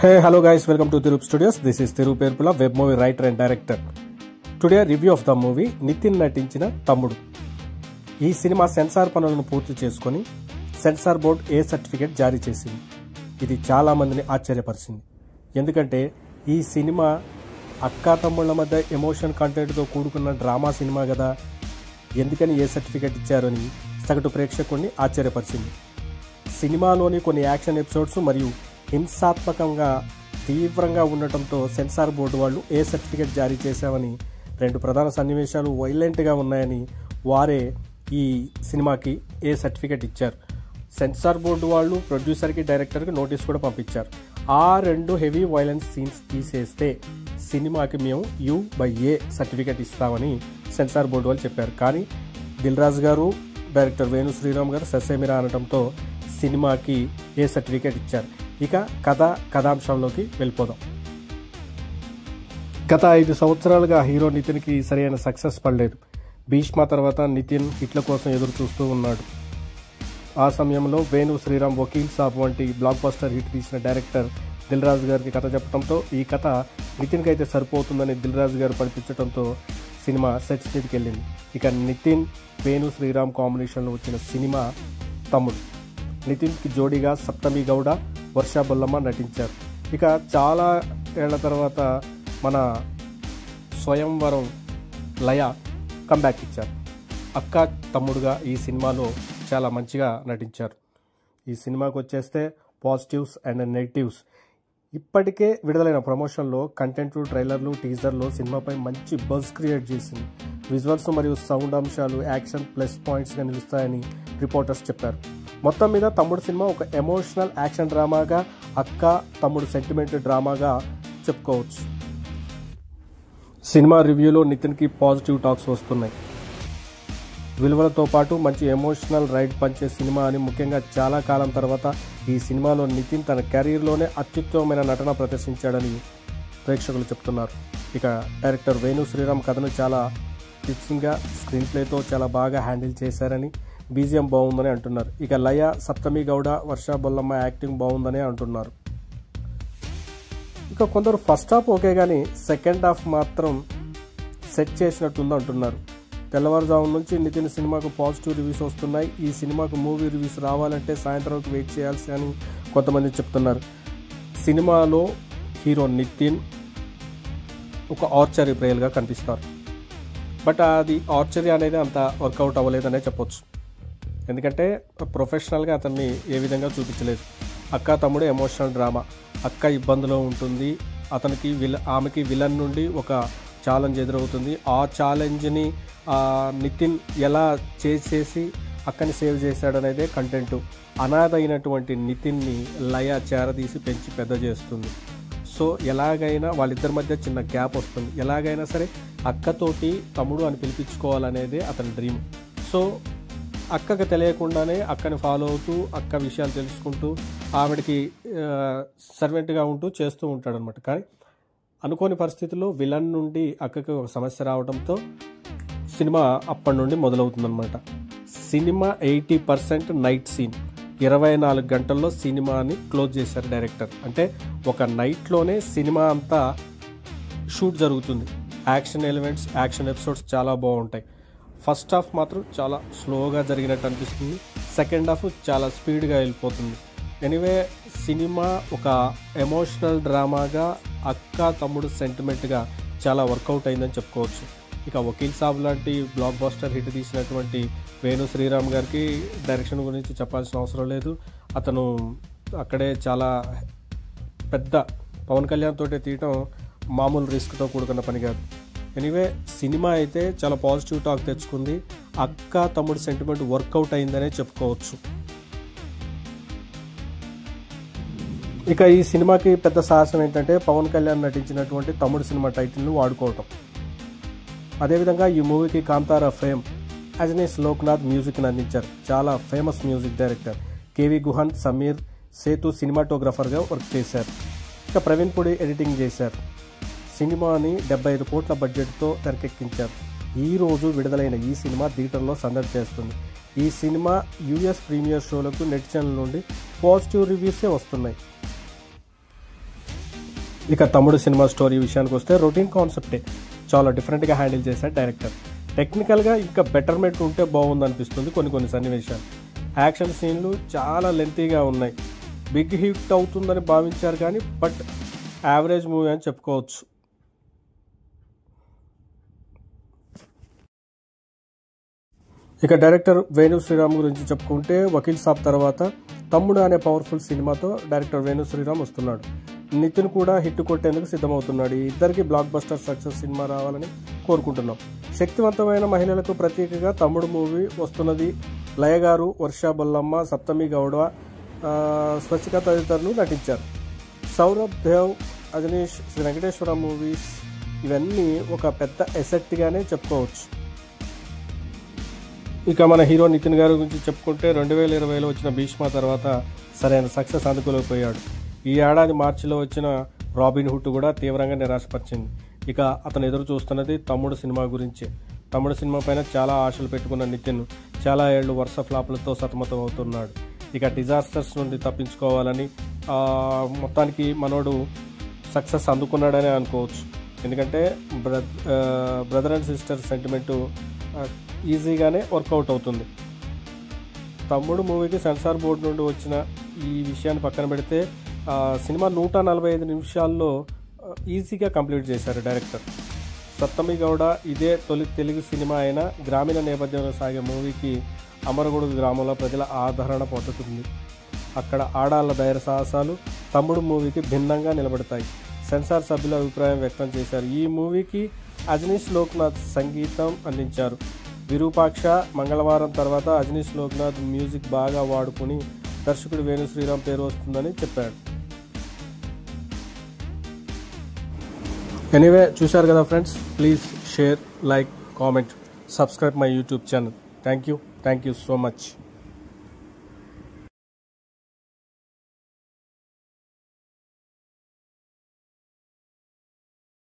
Hey, hello guys, welcome to Thirup Studios. This is Thirup Erpula, web movie writer and director. Today review of the movie Nitin నటించిన తమ్ముడు. ఈ cinema censor పనులను పూర్తి చేసుకొని censor board ఏ certificate జారీ చేసింది. ఇది చాలా మందిని ఆశ్చర్యపరిచింది. ఎందుకంటే ఈ సినిమా అక్కా తమ్ముళ్ళ మధ్య ఎమోషన్ కంటెంట్తో కూడుకున్న డ్రామా సినిమా కదా, ఎందుకని ఏ సర్టిఫికేట్ ఇచ్చారని సగటు ప్రేక్షకుడిని ఆశ్చర్యపరిచింది. సినిమాలోని కొన్ని యాక్షన్ ఎపిసోడ్స్ మరియు హింసాత్మకంగా తీవ్రంగా ఉండటంతో సెన్సార్ బోర్డు వాళ్ళు ఏ సర్టిఫికేట్ జారీ చేశామని, రెండు ప్రధాన సన్నివేశాలు వైలెంట్గా ఉన్నాయని వారే ఈ సినిమాకి ఏ సర్టిఫికేట్ ఇచ్చారు. సెన్సార్ బోర్డు వాళ్ళు ప్రొడ్యూసర్కి డైరెక్టర్కి నోటీస్ కూడా పంపించారు. ఆ రెండు హెవీ వైలెన్స్ సీన్స్ తీసేస్తే సినిమాకి మేము U/A సర్టిఫికేట్ ఇస్తామని సెన్సార్ బోర్డు వాళ్ళు చెప్పారు. కానీ దిల్ రాజు గారు, డైరెక్టర్ వేణు శ్రీరామ్ గారు ససేమిరా అనడంతో సినిమాకి ఏ సర్టిఫికేట్ ఇచ్చారు. ఇక కథాంశంలోకి వెళ్ళిపోదాం. గత 5 సంవత్సరాలుగా హీరో నితిన్కి సరైన సక్సెస్ పడలేదు. భీష్మ తర్వాత నితిన్ హిట్ల కోసం ఎదురు చూస్తూ ఉన్నాడు. ఆ సమయంలో వేణు శ్రీరామ్ వకీల్ సాబ్ వంటి బ్లాక్ బస్టర్ హిట్ తీసిన డైరెక్టర్ దిల్ రాజు గారికి కథ చెప్పడంతో ఈ కథ నితిన్కి అయితే సరిపోతుందని దిల్ రాజు గారు పనిపించడంతో సినిమా సెట్స్ మీదకి వెళ్ళింది. ఇక నితిన్ వేణు శ్రీరామ్ కాంబినేషన్లో వచ్చిన సినిమా తమ్ముడు. నితిన్కి జోడీగా సప్తమి గౌడ, వర్ష బొల్లమ్మ నటించారు. ఇక చాలా ఏళ్ల తర్వాత మన స్వయంవరం లయ కంబ్యాక్ ఇచ్చారు. అక్క తమ్ముడుగా ఈ సినిమాలో చాలా మంచిగా నటించారు. ఈ సినిమాకి వచ్చేస్తే పాజిటివ్స్ అండ్ నెగిటివ్స్. ఇప్పటికే విడుదలైన ప్రమోషన్లో కంటెంట్, ట్రైలర్లు, టీజర్లు సినిమాపై మంచి బజ్ క్రియేట్ చేసింది. విజువల్స్ మరియు సౌండ్ అంశాలు యాక్షన్ ప్లస్ పాయింట్స్గా నిలుస్తాయని రిపోర్టర్స్ చెప్పారు. మొత్తం మీద తమ్ముడు సినిమా ఒక ఎమోషనల్ యాక్షన్ డ్రామాగా, అక్క తమ్ముడు సెంటిమెంట్ డ్రామాగా చెప్పుకోవచ్చు. సినిమా రివ్యూలో నితిన్కి పాజిటివ్ టాక్స్ వస్తున్నాయి. విలువలతో పాటు మంచి ఎమోషనల్ రైడ్ పంచే సినిమా అని, ముఖ్యంగా చాలా కాలం తర్వాత ఈ సినిమాలో నితిన్ తన కెరీర్లోనే అత్యుత్తమమైన నటన ప్రదర్శించాడని ప్రేక్షకులు చెప్తున్నారు. ఇక డైరెక్టర్ వేణు శ్రీరామ్ కథను చాలా ఫిక్సింగ్గా స్క్రీన్ ప్లేతో చాలా బాగా హ్యాండిల్ చేశారని, బీజిఎం బాగుందని అంటున్నారు. ఇక లయ, సప్తమి గౌడ, వర్ష బొల్లమ్మ యాక్టింగ్ బాగుందని అంటున్నారు. ఇక కొందరు ఫస్ట్ హాఫ్ ఓకే కానీ సెకండ్ హాఫ్ మాత్రం సెట్ చేసినట్టుంది అంటున్నారు. తెల్లవారుజాము నుంచి నితిన్ సినిమాకు పాజిటివ్ రివ్యూస్ వస్తున్నాయి. ఈ సినిమాకు మూవీ రివ్యూస్ రావాలంటే సాయంత్రంకి వెయిట్ చేయాల్సి అని కొంతమంది చెప్తున్నారు. సినిమాలో హీరో నితిన్ ఒక ఆర్చరీ ప్లేయర్గా కనిపిస్తారు. బట్ అది ఆర్చరీ అనేది అంత వర్కౌట్ అవ్వలేదనే చెప్పొచ్చు. ఎందుకంటే ప్రొఫెషనల్గా అతన్ని ఏ విధంగా చూపించలేదు. అక్క తమ్ముడు ఎమోషనల్ డ్రామా. అక్క ఇబ్బందిలో ఉంటుంది. అతనికి ఆమెకి విలన్ నుండి ఒక ఛాలెంజ్ ఎదురవుతుంది. ఆ ఛాలెంజ్ని నితిన్ ఎలా చేసి అక్కని సేవ్ చేశాడనేదే కంటెంట్. అనాథ అయినటువంటి నితిన్ని లయ చేరదీసి పెంచి పెద్ద చేస్తుంది. సో ఎలాగైనా వాళ్ళిద్దరి మధ్య చిన్న గ్యాప్ వస్తుంది. ఎలాగైనా సరే అక్కతోటి తమ్ముడు అని పిలిపించుకోవాలనేదే అతని డ్రీమ్. సో అక్కకి తెలియకుండానే అక్కని ఫాలో అవుతూ అక్క విషయాలు తెలుసుకుంటూ ఆవిడకి సర్వెంట్గా ఉంటూ చేస్తూ ఉంటాడనమాట. కానీ అనుకోని పరిస్థితుల్లో విలన్ నుండి అక్కకి ఒక సమస్య రావడంతో సినిమా అప్పటి నుండి మొదలవుతుందన్నమాట. Cinema 80% night scene. 24 గంటల్లో సినిమాని క్లోజ్ చేశారు డైరెక్టర్. అంటే ఒక నైట్లోనే సినిమా అంతా షూట్ జరుగుతుంది. యాక్షన్ ఎలిమెంట్స్, యాక్షన్ ఎపిసోడ్స్ చాలా బాగుంటాయి. ఫస్ట్ హాఫ్ మాత్రం చాలా స్లోగా జరిగినట్టు అనిపిస్తుంది. సెకండ్ హాఫ్ చాలా స్పీడ్గా వెళ్ళిపోతుంది. ఎనీవే సినిమా ఒక ఎమోషనల్ డ్రామాగా, అక్క తమ్ముడు సెంటిమెంట్గా చాలా వర్కౌట్ అయిందని చెప్పుకోవచ్చు. ఇక వకీల్ సాబ్ లాంటి బ్లాక్ బస్టర్ హిట్ తీసినటువంటి వేణు శ్రీరామ్ గారికి డైరెక్షన్ గురించి చెప్పాల్సిన అవసరం లేదు. అతను అక్కడే చాలా పెద్ద పవన్ కళ్యాణ్ తోటి తీయటం మామూలు రిస్క్తో కూడుకున్న పని కాదు. ఎనీవే సినిమా అయితే చాలా పాజిటివ్ టాక్ తెచ్చుకుంది. అక్క తమ్ముడు సెంటిమెంట్ వర్కౌట్ అయిందనే చెప్పుకోవచ్చు. ఇక ఈ సినిమాకి పెద్ద సాహసం ఏంటంటే పవన్ కళ్యాణ్ నటించినటువంటి తమ్ముడు సినిమా టైటిల్ను వాడుకోవటం. అదేవిధంగా ఈ మూవీకి కాంతారా ఫేమ్ అజనీష్ లోక్నాథ్ మ్యూజిక్ని అందించారు. చాలా famous music director K V Guhan, Sameer Sethu సినిమాటోగ్రఫర్గా వర్క్ చేశారు. ఇక ప్రవీణ్ పుడి ఎడిటింగ్ చేశారు. సినిమాని 75 కోట్ల బడ్జెట్తో తెరకెక్కించారు. ఈరోజు విడుదలైన ఈ సినిమా థియేటర్లో సందడి చేస్తుంది. ఈ సినిమా US ప్రీమియర్ షోలకు నెటిజన్ల నుండి పాజిటివ్ రివ్యూసే వస్తున్నాయి. ఇక తమ్ముడు సినిమా స్టోరీ విషయానికి వస్తే రొటీన్ కాన్సెప్టే చాలా డిఫరెంట్గా హ్యాండిల్ చేశాడు డైరెక్టర్. టెక్నికల్గా ఇంకా బెటర్మెంట్ ఉంటే బాగుంది అనిపిస్తుంది కొన్ని సన్నివేశాలు. యాక్షన్ సీన్లు చాలా లెంతీగా ఉన్నాయి. బిగ్ హిట్ అవుతుందని భావించారు కానీ బట్ యావరేజ్ మూవీ అని చెప్పుకోవచ్చు. ఇక డైరెక్టర్ వేణు శ్రీరామ్ గురించి చెప్పుకుంటే వకీల్ సాబ్ తర్వాత తమ్ముడు అనే పవర్ఫుల్ సినిమాతో డైరెక్టర్ వేణు శ్రీరామ్ వస్తున్నాడు. నితిన్ కూడా హిట్ కొట్టేందుకు సిద్ధమవుతున్నాడు. ఈ ఇద్దరికి బ్లాక్ బస్టర్ సక్సెస్ సినిమా రావాలని కోరుకుంటున్నాం. శక్తివంతమైన మహిళలకు ప్రత్యేకంగా తమ్ముడు మూవీ వస్తున్నది. లయ గారు, వర్ష బొల్లమ్మ, సప్తమి గౌడ, స్వచ్ఛిక తదితరులు నటించారు. సౌరభ్ దేవ్, అజనీష్, శ్రీ వెంకటేశ్వర మూవీస్ ఇవన్నీ ఒక పెద్ద ఎసెట్గానే చెప్పుకోవచ్చు. ఇక మన హీరో నితిన్ గారి గురించి చెప్పుకుంటే 2020లో వచ్చిన భీష్మ తర్వాత సరైన సక్సెస్ అందుకోలేకపోయాడు. ఈ ఏడాది మార్చిలో వచ్చిన రాబిన్ హుడ్ కూడా తీవ్రంగా నిరాశపరిచింది. ఇక అతను ఎదురు చూస్తున్నది తమ్ముడు సినిమా గురించే. తమ్ముడు సినిమా పైన చాలా ఆశలు పెట్టుకున్న నితిన్ చాలా ఏళ్ళు వరుస ఫ్లాపులతో సతమతం అవుతున్నాడు. ఇక డిజాస్టర్స్ నుండి తప్పించుకోవాలని మొత్తానికి మనోడు సక్సెస్ అందుకున్నాడని అనుకోవచ్చు. ఎందుకంటే బ్రదర్ అండ్ సిస్టర్ సెంటిమెంటు ఈజీగానే వర్కౌట్ అవుతుంది. తమ్ముడు మూవీకి సెన్సార్ బోర్డు నుండి వచ్చిన ఈ విషయాన్ని పక్కన పెడితే సినిమా 145 నిమిషాల్లో ఈజీగా కంప్లీట్ చేశారు డైరెక్టర్. సప్తమి గౌడ ఇదే తొలి తెలుగు సినిమా అయినా గ్రామీణ నేపథ్యంలో సాగే మూవీకి అమరగూడు గ్రామంలో ప్రజల ఆదరణ పొందుతుంది. అక్కడ ఆడాళ్ళ ధైర్య సాహసాలు తమ్ముడు మూవీకి భిన్నంగా నిలబడతాయి. సెన్సార్ సభ్యుల అభిప్రాయం వ్యక్తం చేశారు. ఈ మూవీకి అజనీష్ లోక్నాథ్ సంగీతం అందించారు. విరూపాక్ష మంగళవారం తర్వాత అజనీష్ లోక్నాథ్ మ్యూజిక్ బాగా వాడుకుని దర్శకుడు వేణు శ్రీరామ్ పేరు వస్తుందని చెప్పాడు. ఎనీవే చూశారు కదా friends, please share, like, comment, subscribe my YouTube channel. Thank you so much.